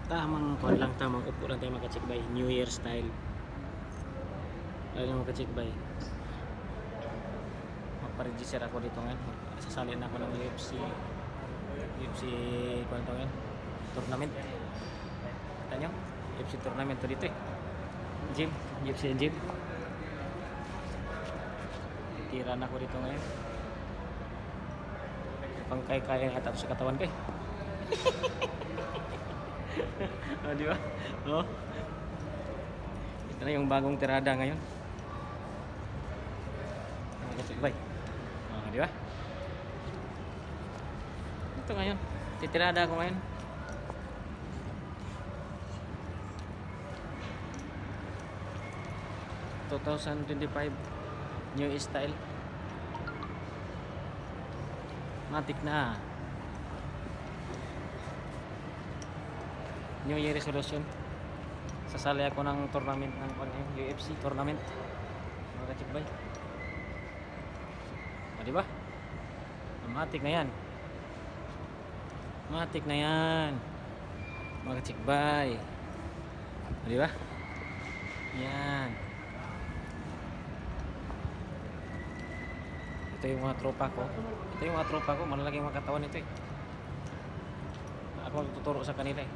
Tamang kuan lang, tamang upo lang tayo mga kachikbay. New Year style. Lalo mga kachikbay. Magpa-register ako dito ngayon. Sasali na ako ng UFC kuan to ngayon. Tournament. Kita nyo? UFC tournament to dito eh. Gym. UFC gym. Tira na ako dito ngayon. Pangkay-kaya nga tapos sa katawan ko eh. Oh, di ba? Oh. Ito na yung bagong tirada ngayon. Bay. Oh, di ba? Ito ngayon. Titirada ako ngayon. (2025) new style. Matik na. New Year resolution. Sasali ako ng tournament ng UFC tournament. Mga kachikbay. O, diba? Matik na yan. Matik na yan. Mga kachikbay. O, diba? Yan. Ito yung mga tropa ko. Ito yung mga tropa ko. Malalaking mga katawan ito eh. Ako magtuturo sa kanila eh.